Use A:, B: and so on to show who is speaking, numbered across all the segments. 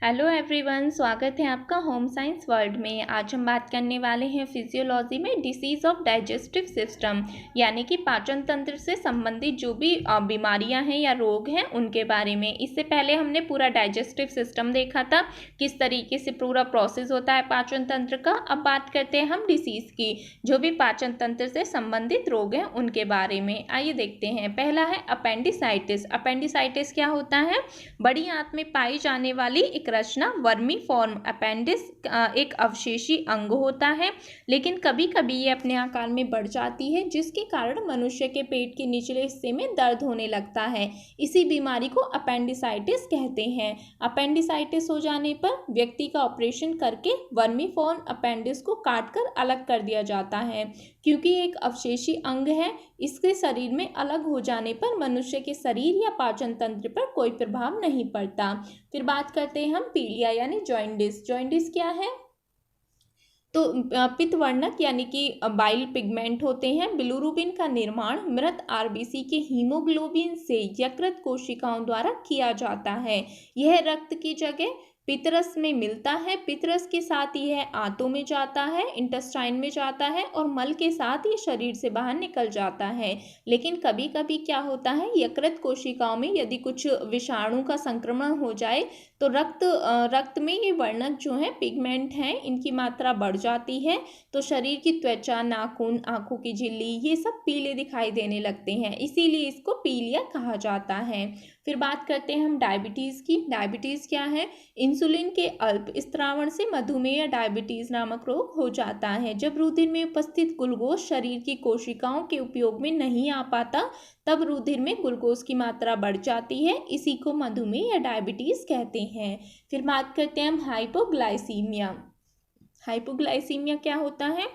A: Hello everyone, स्वागत है आपका होम साइंस वर्ल्ड में। आज हम बात करने वाले हैं फिजियोलॉजी में डिसीज ऑफ डाइजेस्टिव सिस्टम, यानी कि पाचन तंत्र से संबंधित जो भी बीमारियां हैं या रोग हैं उनके बारे में। इससे पहले हमने पूरा डाइजेस्टिव सिस्टम देखा था, किस तरीके से पूरा प्रोसेस होता है पाचन तंत्र का। अब बात करते हैं हम डिसीज की, जो भी पाचन तंत्र से संबंधित रोग हैं उनके बारे में। आइए देखते हैं। पहला है अपेंडिसाइटिस। अपेंडिसाइटिस क्या होता है? बड़ी आंत में पाई जाने वाली एक रचना वर्मी फॉर्म अपेंडिस एक अवशेषी अंग होता है, लेकिन कभी कभी ये अपने आकार में बढ़ जाती है, जिसके कारण मनुष्य के पेट के निचले हिस्से में दर्द होने लगता है। इसी बीमारी को अपेंडिसाइटिस कहते हैं। अपेंडिसाइटिस हो जाने पर व्यक्ति का ऑपरेशन करके वर्मी फॉर्म अपेंडिस को काटकर अलग कर दिया जाता है। क्योंकि एक अवशेषी अंग है, इसके शरीर में अलग हो जाने पर मनुष्य के शरीर या पाचन तंत्र पर कोई प्रभाव नहीं पड़ता। फिर बात करते हैं हम पीलिया यानी जॉइंडिस। जॉइंडिस क्या है? तो पित्तवर्णक यानी कि बाइल पिगमेंट होते हैं। बिलिरुबिन का निर्माण मृत आरबीसी के हीमोग्लोबिन से यकृत कोशिकाओं द्वारा किया जाता है। यह रक्त की जगह पितरस में मिलता है। पितरस के साथ यह आंतों में जाता है, इंटेस्टाइन में जाता है और मल के साथ ये शरीर से बाहर निकल जाता है। लेकिन कभी कभी क्या होता है, यकृत कोशिकाओं में यदि कुछ विषाणु का संक्रमण हो जाए तो रक्त में ये वर्णक जो है पिगमेंट हैं, इनकी मात्रा बढ़ जाती है। तो शरीर की त्वचा, नाखून, आंखों की झिल्ली ये सब पीले दिखाई देने लगते हैं, इसीलिए इसको पीलिया कहा जाता है। फिर बात करते हैं हम डायबिटीज़ की। डायबिटीज़ क्या है? इंसुलिन के अल्प स्त्रावण से मधुमेह या डायबिटीज नामक रोग हो जाता है। जब रुधिर में उपस्थित ग्लूकोज शरीर की कोशिकाओं के उपयोग में नहीं आ पाता, तब रुधिर में ग्लूकोज की मात्रा बढ़ जाती है। इसी को मधुमेह या डायबिटीज कहते हैं। फिर बात करते हैं हम हाइपोग्लाइसीमिया। हाइपोग्लाइसीमिया क्या होता है?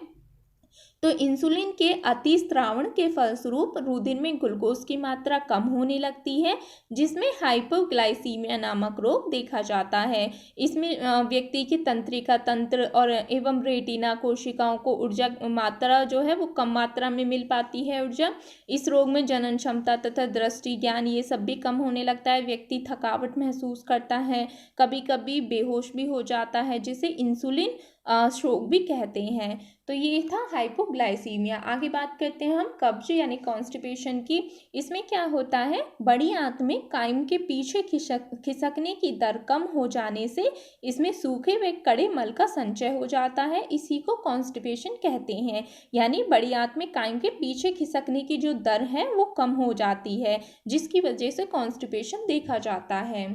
A: तो इंसुलिन के अतिस्रावण के फलस्वरूप रुधिर में ग्लूकोज की मात्रा कम होने लगती है, जिसमें हाइपोग्लाइसीमिया नामक रोग देखा जाता है। इसमें व्यक्ति की तंत्रिका तंत्र और एवं रेटिना कोशिकाओं को ऊर्जा मात्रा जो है वो कम मात्रा में मिल पाती है ऊर्जा। इस रोग में जनन क्षमता तथा दृष्टि ज्ञान ये सब भी कम होने लगता है। व्यक्ति थकावट महसूस करता है, कभी कभी बेहोश भी हो जाता है, जिसे इंसुलिन स्ट्रोक भी कहते हैं। तो ये था हाइपोग्लाइसीमिया। आगे बात करते हैं हम कब्ज यानी कॉन्स्टिपेशन की। इसमें क्या होता है, बड़ी आंत में कायम के पीछे खिसकने की दर कम हो जाने से इसमें सूखे हुए कड़े मल का संचय हो जाता है। इसी को कॉन्स्टिपेशन कहते हैं। यानी बड़ी आंत में कायम के पीछे खिसकने की जो दर है वो कम हो जाती है, जिसकी वजह से कॉन्स्टिपेशन देखा जाता है।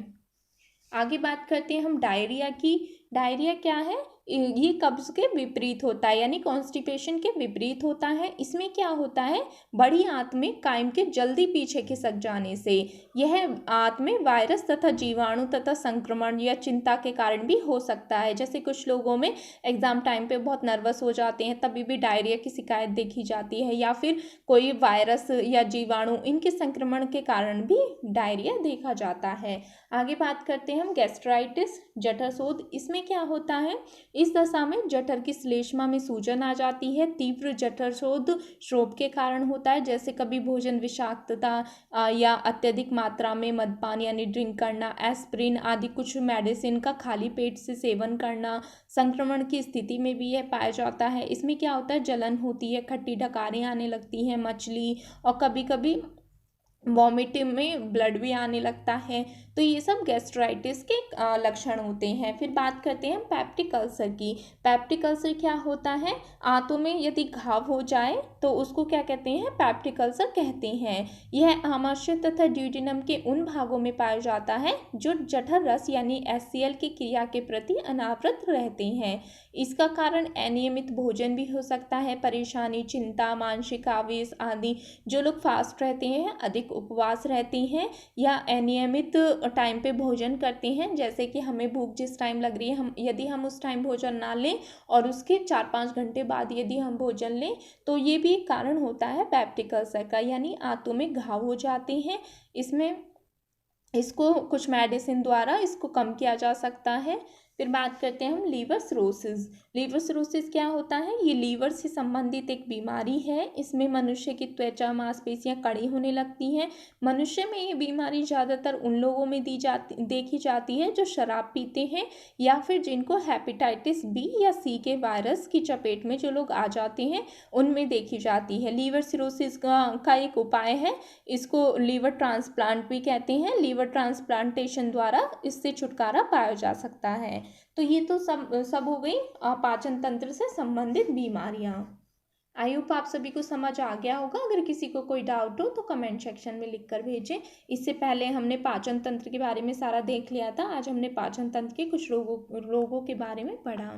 A: आगे बात करते हैं हम डायरिया की। डायरिया क्या है? ये कब्ज के विपरीत होता है, यानी कॉन्स्टिपेशन के विपरीत होता है। इसमें क्या होता है, बड़ी आंत में कायम के जल्दी पीछे खिसक जाने से यह आंत में वायरस तथा जीवाणु तथा संक्रमण या चिंता के कारण भी हो सकता है। जैसे कुछ लोगों में एग्जाम टाइम पे बहुत नर्वस हो जाते हैं, तभी भी डायरिया की शिकायत देखी जाती है, या फिर कोई वायरस या जीवाणु इनके संक्रमण के कारण भी डायरिया देखा जाता है। आगे बात करते हैं हम गैस्ट्राइटिस, जठरशोथ। इसमें क्या होता है, इस दशा में जठर की श्लेष्मा में सूजन आ जाती है। तीव्र जठरशोथ श्रोप के कारण होता है, जैसे कभी भोजन विषाक्तता या अत्यधिक मात्रा में मदपान यानी ड्रिंक करना, एस्प्रिन आदि कुछ मेडिसिन का खाली पेट से सेवन करना। संक्रमण की स्थिति में भी यह पाया जाता है। इसमें क्या होता है, जलन होती है, खट्टी डकारें आने लगती हैं, मछली, और कभी कभी वॉमिटिंग में ब्लड भी आने लगता है। तो ये सब गैस्ट्राइटिस के लक्षण होते हैं। फिर बात करते हैं पेप्टिक अल्सर की। पेप्टिक अल्सर क्या होता है, आंतों में यदि घाव हो जाए तो उसको क्या कहते हैं, पेप्टिक अल्सर कहते हैं। यह आमाशय तथा ड्यूडेनम के उन भागों में पाया जाता है जो जठर रस यानी एचसीएल की क्रिया के प्रति अनावृत रहते हैं। इसका कारण अनियमित भोजन भी हो सकता है, परेशानी, चिंता, मानसिक आवेश आदि। जो लोग फास्ट रहते हैं, अधिक उपवास रहते हैं, या अनियमित टाइम पे भोजन करते हैं, जैसे कि हमें भूख जिस टाइम लग रही है, यदि हम उस टाइम भोजन ना लें और उसके 4-5 घंटे बाद यदि हम भोजन लें, तो ये भी एक कारण होता है पेप्टिक अल्सर का, यानी आंतों में घाव हो जाते हैं। इसको कुछ मेडिसिन द्वारा इसको कम किया जा सकता है। फिर बात करते हैं हम लीवर सिरोसिस। लीवर सिरोसिस क्या होता है? ये लीवर से संबंधित एक बीमारी है। इसमें मनुष्य की त्वचा मांसपेशियां कड़ी होने लगती हैं। मनुष्य में ये बीमारी ज़्यादातर उन लोगों में देखी जाती है जो शराब पीते हैं या फिर जिनको हेपेटाइटिस बी या सी के वायरस की चपेट में जो लोग आ जाते हैं उनमें देखी जाती है। लीवर सिरोसिस का एक उपाय है, इसको लीवर ट्रांसप्लांट भी कहते हैं। लीवर ट्रांसप्लांटेशन द्वारा इससे छुटकारा पाया जा सकता है। तो ये तो सब हो गई पाचन तंत्र से संबंधित बीमारियां। आई होप आप सभी को समझ आ गया होगा। अगर किसी को कोई डाउट हो तो कमेंट सेक्शन में लिख कर भेजें। इससे पहले हमने पाचन तंत्र के बारे में सारा देख लिया था। आज हमने पाचन तंत्र के कुछ रोगों के बारे में पढ़ा।